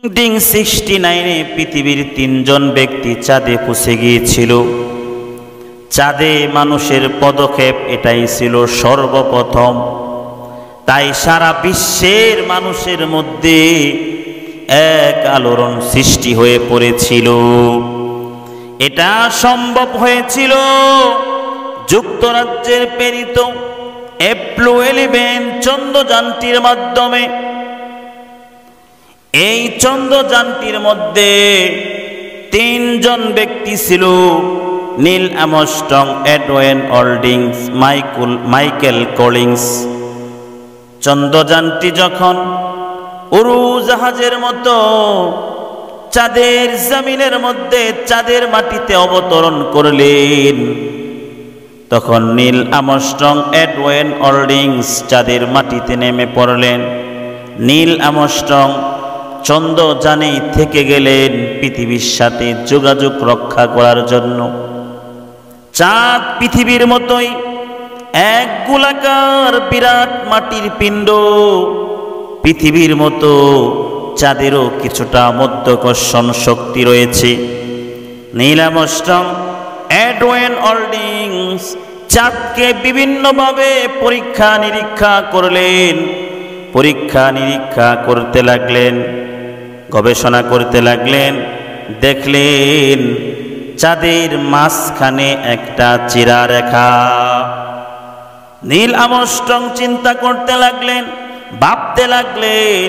1969 পৃথিবীর 3 জন ব্যক্তি চাঁদে পৌঁছে গিয়েছিল। চাঁদে মানুষের পদক্ষেপ এটাই ছিল সর্বপ্রথম। তাই সারা বিশ্বের মানুষের মধ্যে এক আলোড়ন সৃষ্টি হয়ে পড়েছিল। এটা সম্ভব হয়েছিল যুক্তরাজ্যের প্রেরিত অ্যাপোলো 11 চন্দ্রযানটির মাধ্যমে। এই চন্দ্রযানটির মধ্যে 3 জন ব্যক্তি ছিল, নীল আর্মস্ট্রং, এডওয়েন অল্ডিংস, মাইকেল কলিন্স। চন্দ্রযানটি যখন উড়োজাহাজের মতো চাঁদের জমিনের মধ্যে চাঁদের মাটিতে অবতরণ করলেন, তখন নীল আর্মস্ট্রং, এডওয়েন অল্ডিংস চাঁদের মাটিতে নেমে পড়লেন। নীল আর্মস্ট্রং চন্দ্রযানেই থেকে গেলেন পৃথিবীর সাথে যোগাযোগ রক্ষা করার জন্য। চাঁদ পৃথিবীর মতোই এক গোলাকার বিরাট মাটির পিণ্ড। পৃথিবীর মতো চাঁদেরও কিছুটা মাধ্যাকর্ষণ শক্তি রয়েছে। নীল আর্মস্ট্রং, এডওয়েন অল্ডিংস চাঁদকে বিভিন্নভাবে পরীক্ষা নিরীক্ষা করলেন। পরীক্ষা নিরীক্ষা করতে লাগলেন, গবেষণা করতে লাগলেন। দেখলেন চাঁদের মাঝখানে একটা চিরা রেখা। নীল আর্মস্ট্রং চিন্তা করতে লাগলেন, ভাবতে লাগলেন,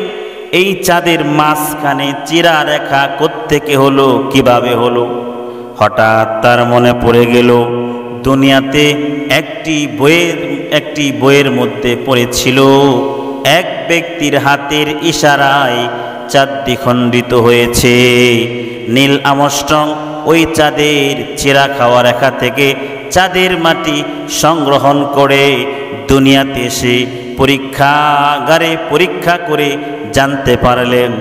এই চাঁদের মাঝখানে চিরা রেখা কোত্থেকে হলো, কিভাবে হলো? হঠাৎ তার মনে পড়ে গেল দুনিয়াতে একটি বইয়ের মধ্যে পড়েছিল, এক ব্যক্তির হাতের ইশারায় চাঁদ দ্বিখণ্ডিত হয়েছে। নীল আর্মস্ট্রং ওই চাঁদের চিরা খাওয়া রেখা থেকে চাঁদের মাটি সংগ্রহণ করে দুনিয়াতে এসে পরীক্ষাগারে পরীক্ষা করে জানতে পারলেন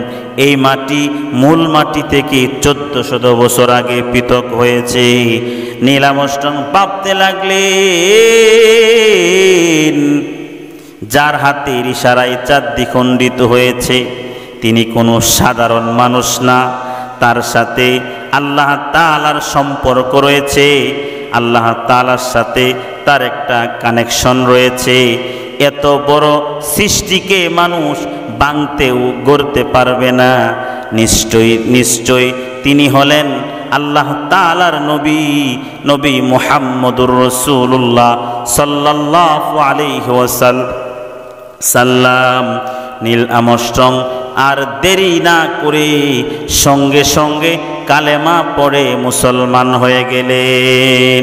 এই মাটি মূল মাটি থেকে 1400 বছর আগে পৃথক হয়েছে। নীল আর্মস্ট্রং ভাবতে লাগলেন, যার হাতের ইশারায় চাঁদ দ্বিখণ্ডিত হয়েছে তিনি কোনো সাধারণ মানুষ না, তার সাথে আল্লাহ তাআলার সম্পর্ক রয়েছে। আল্লাহ তাআলার সাথে তার একটা কানেকশন রয়েছে। এত বড় সৃষ্টিকে মানুষ ভাঙতেও গড়তে পারবে না। নিশ্চয়ই তিনি হলেন আল্লাহ তাআলার নবী মুহাম্মদুর রাসূলুল্লাহ সাল্লাল্লাহু আলাইহি ওয়াসাল্লাম। নীল আর্মস্ট্রং আর দেরি না করে সঙ্গে সঙ্গে কালেমা পড়ে মুসলমান হয়ে গেলেন।